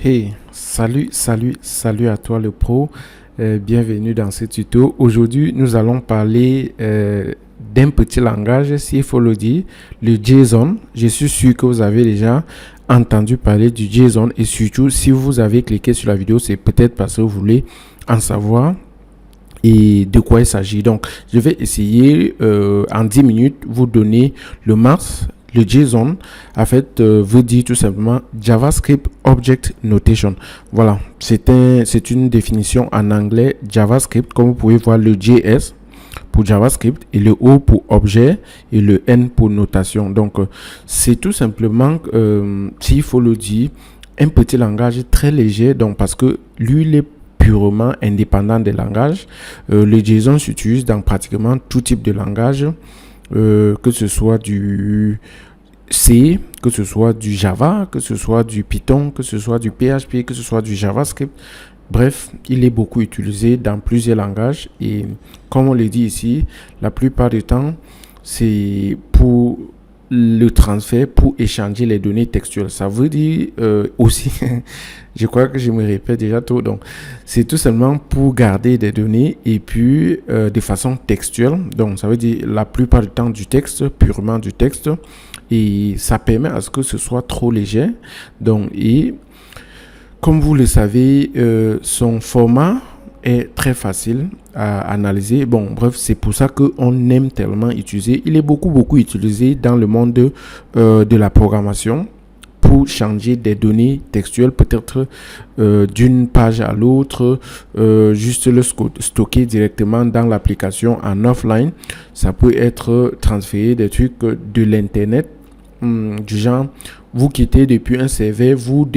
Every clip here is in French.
Hey, salut à toi le pro. Bienvenue dans ce tuto. Aujourd'hui, nous allons parler d'un petit langage, s'il faut le dire, le JSON. Je suis sûr que vous avez déjà entendu parler du JSON et surtout, si vous avez cliqué sur la vidéo, c'est peut-être parce que vous voulez en savoir et de quoi il s'agit. Donc, je vais essayer en 10 minutes vous donner le max. Le JSON, en fait, veut dire tout simplement JavaScript Object Notation. Voilà, c'est une définition en anglais JavaScript. Comme vous pouvez voir, le JS pour JavaScript et le O pour objet et le N pour notation. Donc, c'est tout simplement, s'il faut le dire, un petit langage très léger. Donc, parce que lui, il est purement indépendant des langages. Le JSON s'utilise dans pratiquement tout type de langage. Que ce soit du C, que ce soit du Java, que ce soit du Python, que ce soit du PHP, que ce soit du JavaScript. Bref, il est beaucoup utilisé dans plusieurs langages et comme on le dit ici, la plupart du temps, c'est pour le transfert, pour échanger les données textuelles. Ça veut dire aussi, je crois que je me répète déjà trop, donc c'est tout simplement pour garder des données et puis de façon textuelle. Donc ça veut dire la plupart du temps du texte, purement du texte, et ça permet à ce que ce soit trop léger. Donc, et comme vous le savez, son format est très facile à analyser. Bon, bref, c'est pour ça qu'on aime tellement utiliser. Il est beaucoup utilisé dans le monde de la programmation pour changer des données textuelles, peut-être d'une page à l'autre, juste le stocker directement dans l'application en offline. Ça peut être transféré des trucs de l'internet, du genre vous quittez depuis un serveur, vous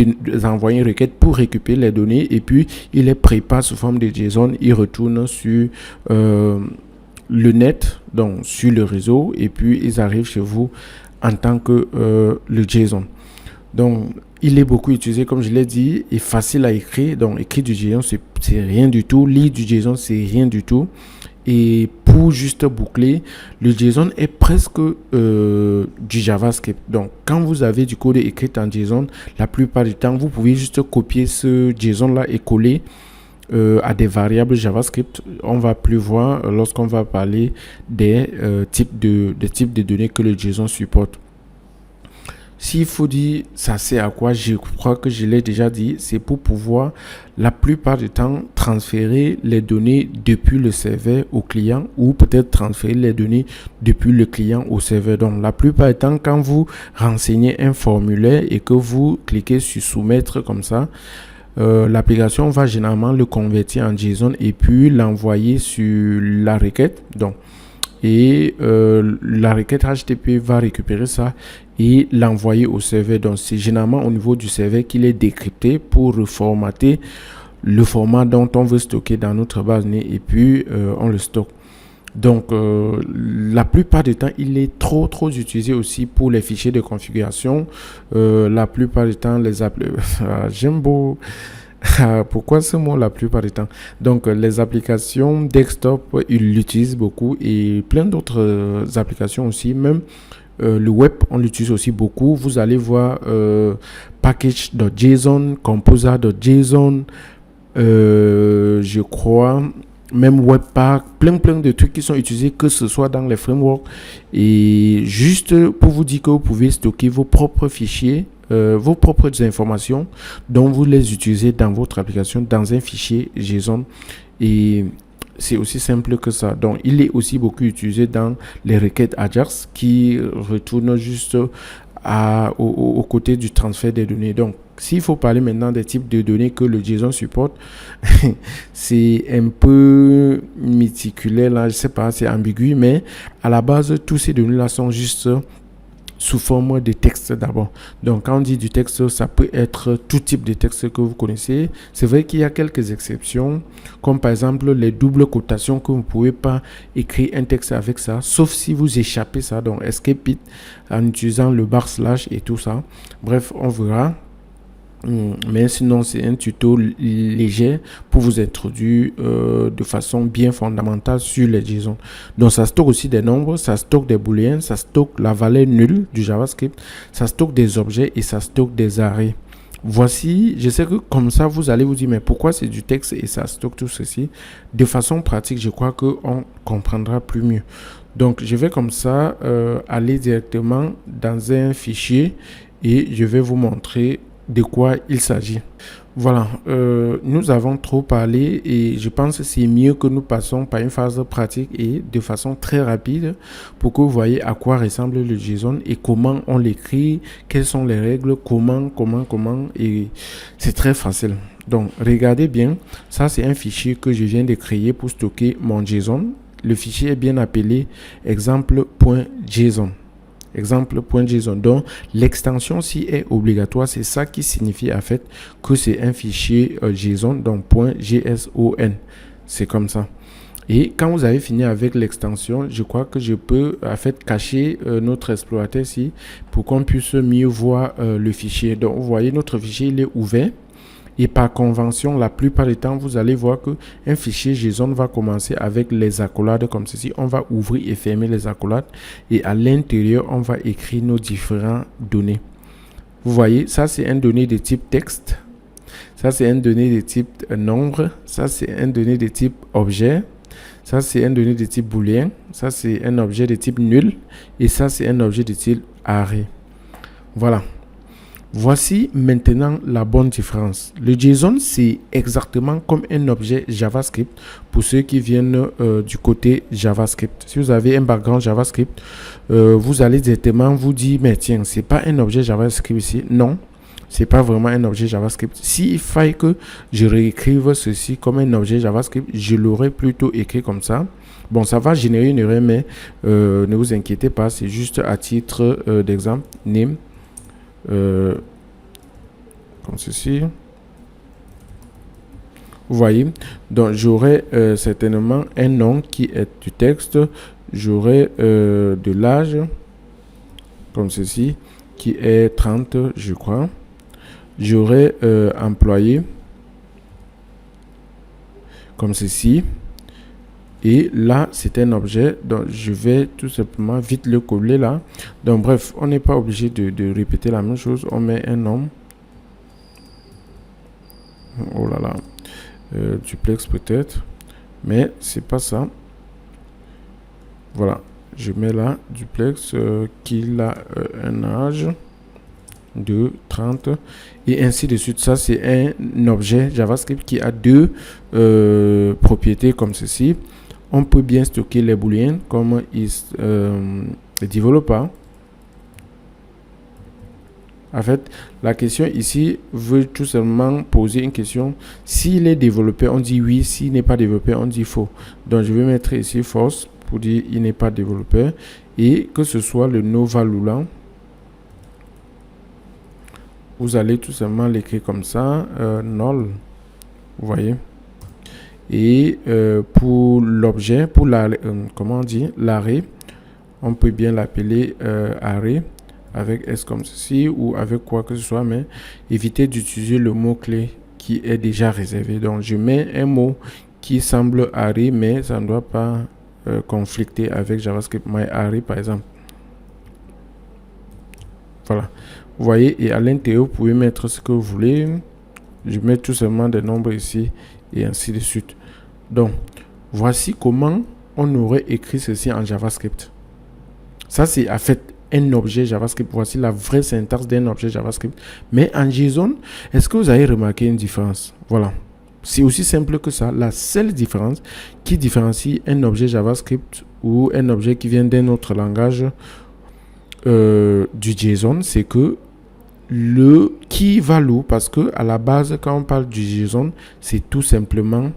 envoyez une requête pour récupérer les données et puis il les prépare sous forme de JSON, il retourne sur le net, donc sur le réseau, et puis ils arrivent chez vous en tant que le JSON. Donc il est beaucoup utilisé, comme je l'ai dit, et facile à écrire. Donc écrire du JSON c'est rien du tout, lire du JSON c'est rien du tout. Et pour juste boucler, le JSON est presque du JavaScript. Donc, quand vous avez du code écrit en JSON, la plupart du temps, vous pouvez juste copier ce JSON-là et coller à des variables JavaScript. On va plus voir lorsqu'on va parler des types de données que le JSON supporte. S'il faut dire ça c'est à quoi, je crois que je l'ai déjà dit, c'est pour pouvoir la plupart du temps transférer les données depuis le serveur au client ou peut-être transférer les données depuis le client au serveur. Donc la plupart du temps quand vous renseignez un formulaire et que vous cliquez sur soumettre comme ça, l'application va généralement le convertir en JSON et puis l'envoyer sur la requête. Donc et la requête HTTP va récupérer ça et l'envoyer au serveur. Donc c'est généralement au niveau du serveur qu'il est décrypté pour reformater le format dont on veut stocker dans notre base de données et puis on le stocke. Donc la plupart du temps il est trop utilisé aussi pour les fichiers de configuration. La plupart du temps les j'aime beau. Pourquoi ce mot la plupart du temps? Donc les applications desktop ils l'utilisent beaucoup et plein d'autres applications aussi, même le web on l'utilise aussi beaucoup. Vous allez voir package.json, composer.json, je crois même webpack, plein de trucs qui sont utilisés, que ce soit dans les frameworks. Et juste pour vous dire que vous pouvez stocker vos propres fichiers, vos propres informations dont vous les utilisez dans votre application dans un fichier JSON, et c'est aussi simple que ça. Donc il est aussi beaucoup utilisé dans les requêtes Ajax qui retournent juste au côté du transfert des données. Donc s'il faut parler maintenant des types de données que le JSON supporte, c'est un peu méticuleux là, je sais pas, c'est ambigu, mais à la base tous ces données là sont juste sous forme de texte d'abord. Donc quand on dit du texte, ça peut être tout type de texte que vous connaissez. C'est vrai qu'il y a quelques exceptions, comme par exemple les doubles quotations, que vous ne pouvez pas écrire un texte avec ça, sauf si vous échappez ça, donc escape it en utilisant le // et tout ça. Bref, on verra. Mais sinon c'est un tuto léger pour vous introduire de façon bien fondamentale sur les JSON. Donc ça stocke aussi des nombres, ça stocke des booléens, ça stocke la valeur nulle du JavaScript, ça stocke des objets et ça stocke des arrays. Voici, je sais que comme ça, vous allez vous dire, mais pourquoi c'est du texte et ça stocke tout ceci? De façon pratique, je crois qu'on comprendra plus mieux. Donc, je vais comme ça aller directement dans un fichier et je vais vous montrer de quoi il s'agit. Voilà, nous avons trop parlé et je pense que c'est mieux que nous passons par une phase pratique et de façon très rapide pour que vous voyez à quoi ressemble le JSON et comment on l'écrit, quelles sont les règles, comment et c'est très facile. Donc, regardez bien, ça c'est un fichier que je viens de créer pour stocker mon JSON. Le fichier est bien appelé exemple.json. Exemple.json. Donc, l'extension ci est obligatoire. C'est ça qui signifie en fait que c'est un fichier JSON, donc .json. C'est comme ça. Et quand vous avez fini avec l'extension, je crois que je peux en fait cacher notre explorateur ici pour qu'on puisse mieux voir le fichier. Donc, vous voyez, notre fichier il est ouvert. Et par convention, la plupart du temps, vous allez voir qu'un fichier JSON va commencer avec les accolades comme ceci. On va ouvrir et fermer les accolades. Et à l'intérieur, on va écrire nos différentes données. Vous voyez, ça c'est un donné de type texte. Ça c'est un donné de type nombre. Ça c'est un donné de type objet. Ça c'est un donné de type booléen. Ça c'est un objet de type nul. Et ça c'est un objet de type array. Voilà. Voici maintenant la bonne différence. Le JSON, c'est exactement comme un objet JavaScript pour ceux qui viennent du côté JavaScript. Si vous avez un background JavaScript, vous allez directement vous dire, mais tiens, c'est pas un objet JavaScript ici. Non, c'est pas vraiment un objet JavaScript. S'il faille que je réécrive ceci comme un objet JavaScript, je l'aurais plutôt écrit comme ça. Bon, ça va générer une erreur, mais ne vous inquiétez pas, c'est juste à titre d'exemple, name. Comme ceci. Vous voyez, donc j'aurai certainement un nom qui est du texte, j'aurai de l'âge comme ceci qui est 30 je crois, j'aurai employé comme ceci. Et là, c'est un objet, donc je vais tout simplement vite le coller là. Donc bref, on n'est pas obligé de répéter la même chose. On met un nom. Oh là là. Duplex peut-être. Mais c'est pas ça. Voilà. Je mets là duplex qu'il a un âge de 30 et ainsi de suite. Ça, c'est un objet JavaScript qui a deux propriétés comme ceci. On peut bien stocker les booléens comme le développeur. En fait, la question ici veut tout simplement poser une question. S'il est développé, on dit oui. S'il n'est pas développé, on dit faux. Donc, je vais mettre ici false pour dire il n'est pas développé. Et que ce soit le no value là, vous allez tout simplement l'écrire comme ça, null. Vous voyez. Et pour l'objet, pour comment on dit, l'array, on peut bien l'appeler array avec S comme ceci ou avec quoi que ce soit, mais évitez d'utiliser le mot-clé qui est déjà réservé. Donc, je mets un mot qui semble array, mais ça ne doit pas conflicter avec JavaScript myArray par exemple. Voilà. Vous voyez, et à l'intérieur, vous pouvez mettre ce que vous voulez. Je mets tout simplement des nombres ici et ainsi de suite. Donc, voici comment on aurait écrit ceci en JavaScript. Ça, c'est en fait un objet JavaScript. Voici la vraie syntaxe d'un objet JavaScript. Mais en JSON, est-ce que vous avez remarqué une différence? Voilà. C'est aussi simple que ça. La seule différence qui différencie un objet JavaScript ou un objet qui vient d'un autre langage du JSON, c'est que le key value, parce que à la base, quand on parle du JSON, c'est tout simplement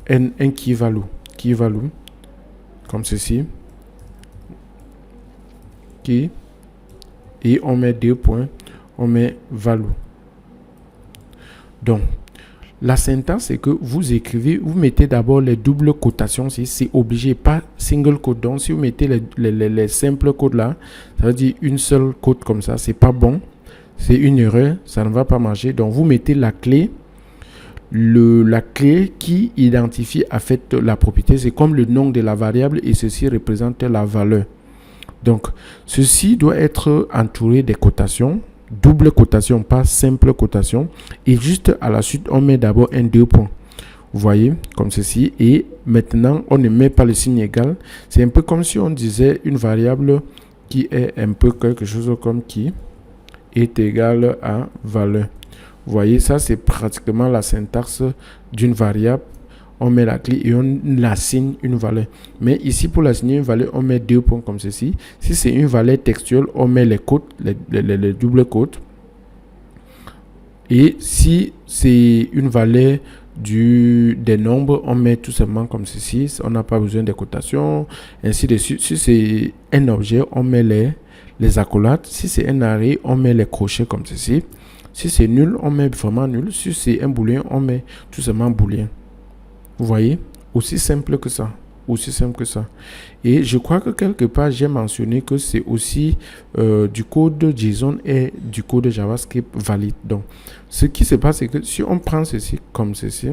un key value, comme ceci, key, et on met 2 points, on met value. Donc, la syntaxe, c'est que vous écrivez, vous mettez d'abord les doubles cotations, c'est obligé, pas single quote. Donc, si vous mettez les simples codes là, ça veut dire une seule quote comme ça, c'est pas bon, c'est une erreur, ça ne va pas marcher. Donc, vous mettez la clé. La clé qui identifie en fait la propriété, c'est comme le nom de la variable et ceci représente la valeur. Donc, ceci doit être entouré des cotations. double cotation, pas simple cotation. Et juste à la suite, on met d'abord un 2 points. Vous voyez, comme ceci. Et maintenant, on ne met pas le signe égal. C'est un peu comme si on disait une variable qui est un peu quelque chose comme qui est égal à valeur. Vous voyez, ça c'est pratiquement la syntaxe d'une variable. On met la clé et on assigne une valeur. Mais ici, pour l'assigner une valeur, on met 2 points comme ceci. Si c'est une valeur textuelle, on met les côtes, les doubles côtes. Et si c'est une valeur des nombres, on met tout simplement comme ceci. On n'a pas besoin de cotations, ainsi de suite. Si c'est un objet, on met les accolades. Si c'est un arrêt, on met les crochets comme ceci. Si c'est nul, on met vraiment nul. Si c'est un booléen, on met tout simplement booléen. Vous voyez? Aussi simple que ça. Aussi simple que ça. Et je crois que quelque part, j'ai mentionné que c'est aussi du code JSON et du code JavaScript valide. Donc, ce qui se passe, c'est que si on prend ceci comme ceci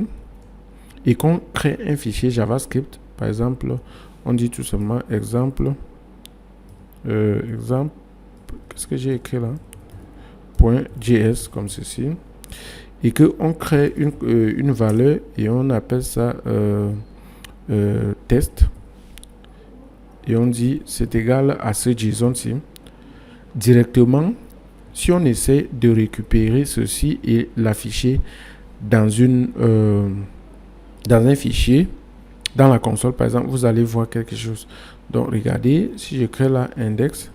et qu'on crée un fichier JavaScript, par exemple, on dit tout simplement exemple, qu'est-ce que j'ai écrit là? .js comme ceci. Et qu'on crée une valeur et on appelle ça test. Et on dit c'est égal à ce JSON-ci. Directement, si on essaie de récupérer ceci et l'afficher dans un fichier, dans la console par exemple, vous allez voir quelque chose. Donc regardez, si je crée là index.html,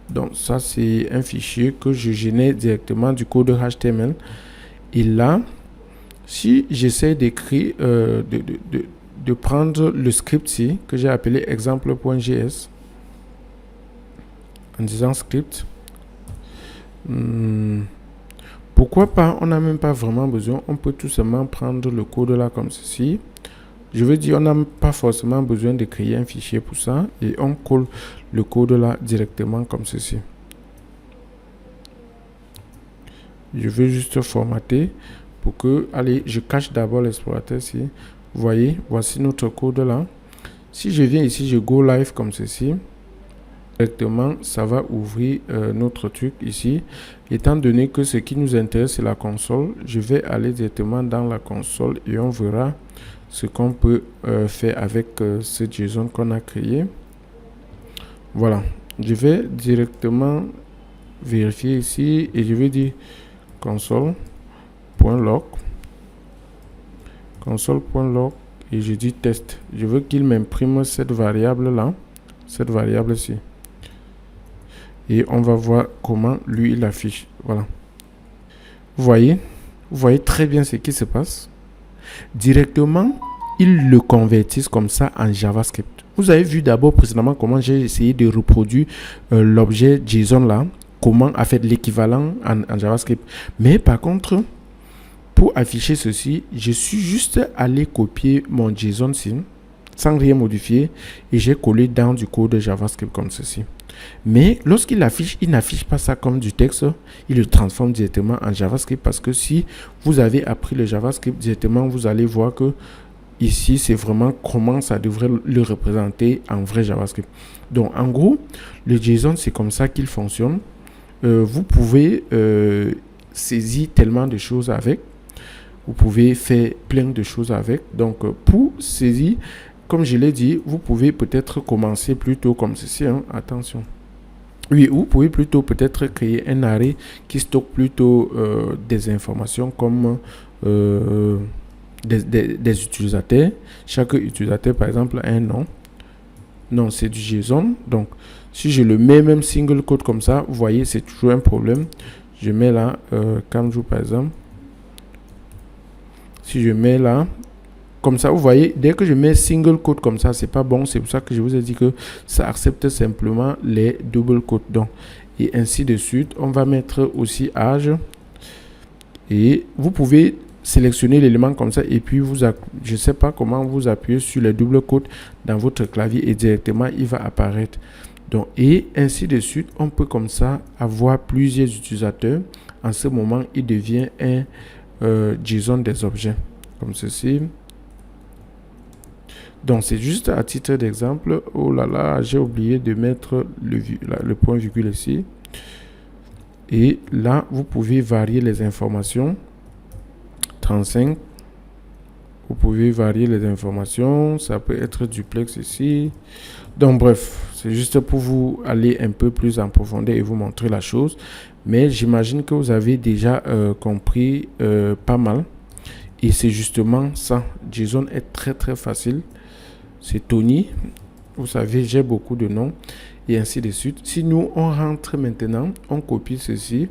donc ça c'est un fichier que je génère directement du code HTML. Et là, si j'essaie d'écrire, de prendre le script ici que j'ai appelé exemple.js en disant script, pourquoi pas, on n'a même pas vraiment besoin, on peut tout simplement prendre le code là comme ceci. Je veux dire, on n'a pas forcément besoin de créer un fichier pour ça et on colle le code là directement comme ceci. Je veux juste formater pour que, allez, je cache d'abord l'explorateur ici. Vous voyez, voici notre code là. Si je viens ici, je go live comme ceci. Directement, ça va ouvrir notre truc ici. Étant donné que ce qui nous intéresse, c'est la console, je vais aller directement dans la console et on verra ce qu'on peut faire avec ce JSON qu'on a créé. Voilà, je vais directement vérifier ici et je vais dire console.log et je dis test. Je veux qu'il m'imprime cette variable là, cette variable ci. Et on va voir comment lui il affiche. Voilà. Vous voyez très bien ce qui se passe. Directement, ils le convertissent comme ça en JavaScript. Vous avez vu d'abord précédemment comment j'ai essayé de reproduire l'objet JSON là, comment a fait l'équivalent en JavaScript. Mais par contre, pour afficher ceci, je suis juste allé copier mon JSON ici, sans rien modifier, et j'ai collé dans du code JavaScript comme ceci. Mais lorsqu'il affiche, il n'affiche pas ça comme du texte, il le transforme directement en JavaScript, parce que si vous avez appris le JavaScript directement, vous allez voir que ici, c'est vraiment comment ça devrait le représenter en vrai JavaScript. Donc, en gros, le JSON, c'est comme ça qu'il fonctionne. Vous pouvez saisir tellement de choses avec. Vous pouvez faire plein de choses avec. Donc, pour saisir, comme je l'ai dit, vous pouvez peut-être commencer plutôt comme ceci. Hein. Attention. Oui, vous pouvez plutôt peut-être créer un array qui stocke plutôt des informations comme des utilisateurs. Chaque utilisateur, par exemple, a un nom. Non, c'est du JSON. Donc, si je le mets même single quote comme ça, vous voyez, c'est toujours un problème. Je mets là, Kamju par exemple. Si je mets là, comme ça, vous voyez, dès que je mets single quote comme ça, c'est pas bon. C'est pour ça que je vous ai dit que ça accepte simplement les double quotes. Donc, et ainsi de suite. On va mettre aussi âge. Et vous pouvez sélectionner l'élément comme ça. Et puis, je sais pas comment vous appuyez sur les double quotes dans votre clavier et directement, il va apparaître. Donc, et ainsi de suite. On peut comme ça avoir plusieurs utilisateurs. En ce moment, il devient un JSON des objets. Comme ceci. Donc, c'est juste à titre d'exemple. Oh là là, j'ai oublié de mettre le point virgule ici. Et là, vous pouvez varier les informations. 35. Vous pouvez varier les informations. Ça peut être duplex ici. Donc, bref, c'est juste pour vous aller un peu plus en profondeur et vous montrer la chose. Mais j'imagine que vous avez déjà compris pas mal. Et c'est justement ça. JSON est très très facile. C'est Tony. Vous savez, j'ai beaucoup de noms. Et ainsi de suite. Si nous, on rentre maintenant, on copie ceci.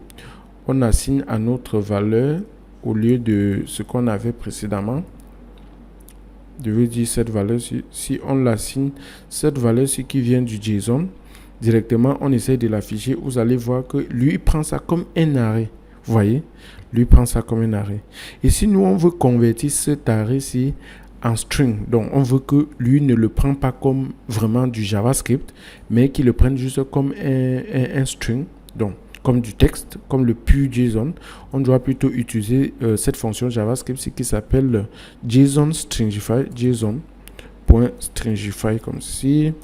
On assigne à notre valeur au lieu de ce qu'on avait précédemment. Je veux dire cette valeur-ci. Si on l'assigne, cette valeur-ci qui vient du JSON, directement, on essaie de l'afficher. Vous allez voir que lui, il prend ça comme un arrêt. Vous voyez? Lui prend ça comme un arrêt. Et si nous, on veut convertir cet arrêt-ci en string, donc on veut que lui ne le prenne pas comme vraiment du JavaScript, mais qu'il le prenne juste comme un string, donc comme du texte, comme le pur JSON, on doit plutôt utiliser cette fonction JavaScript qui s'appelle JSON Stringify, JSON.stringify comme ceci.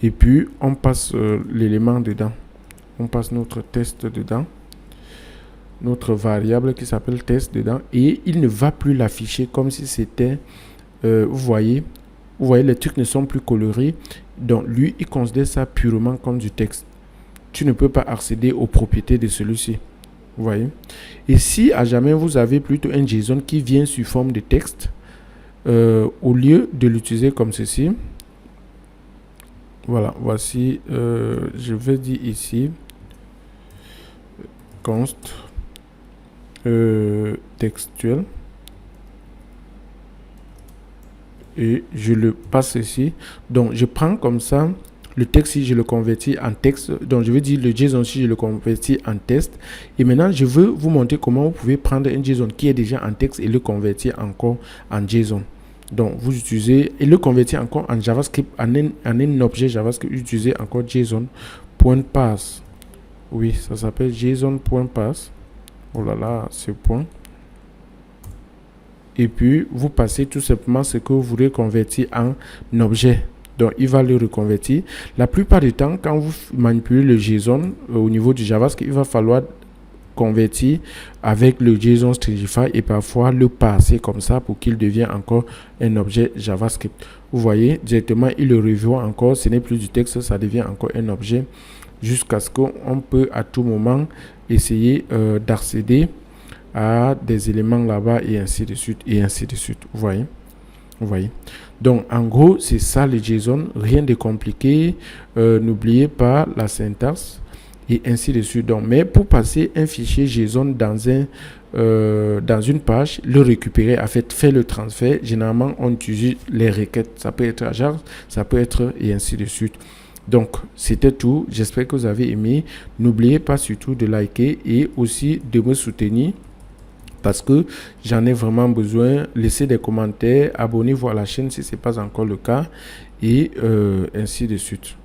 Et puis, on passe l'élément dedans. On passe notre test dedans. Notre variable qui s'appelle test dedans. Et il ne va plus l'afficher comme si c'était... vous voyez, les trucs ne sont plus colorés. Donc, lui, il considère ça purement comme du texte. Tu ne peux pas accéder aux propriétés de celui-ci. Vous voyez. Et si à jamais vous avez plutôt un JSON qui vient sous forme de texte, au lieu de l'utiliser comme ceci, voilà, voici, je vais dire ici, const textuel, et je le passe ici. Donc, je prends comme ça le texte si je le convertis en texte. Donc, je veux dire le JSON si je le convertis en texte. Et maintenant, je veux vous montrer comment vous pouvez prendre un JSON qui est déjà en texte et le convertir encore en JSON. Donc, vous utilisez et le convertir encore en JavaScript, en un objet JavaScript, vous utilisez encore JSON.pass. Oui, ça s'appelle JSON.pass. Oh là là, ce point. Et puis, vous passez tout simplement ce que vous voulez convertir en objet. Donc, il va le reconvertir. La plupart du temps, quand vous manipulez le JSON au niveau du JavaScript, il va falloir convertir avec le JSON Stringify et parfois le passer comme ça pour qu'il devienne encore un objet JavaScript. Vous voyez, directement, il le revoit encore. Ce n'est plus du texte, ça devient encore un objet jusqu'à ce qu'on peut à tout moment essayer d'accéder à des éléments là-bas et ainsi de suite et ainsi de suite. Vous voyez. Donc, en gros, c'est ça le JSON. Rien de compliqué. N'oubliez pas la syntaxe et ainsi de suite. Donc, mais pour passer un fichier JSON dans une page, le récupérer, en fait, faire le transfert. Généralement, on utilise les requêtes. Ça peut être Ajax, ça peut être et ainsi de suite. Donc, c'était tout. J'espère que vous avez aimé. N'oubliez pas surtout de liker et aussi de me soutenir parce que j'en ai vraiment besoin. Laissez des commentaires, abonnez-vous à la chaîne si ce n'est pas encore le cas et ainsi de suite.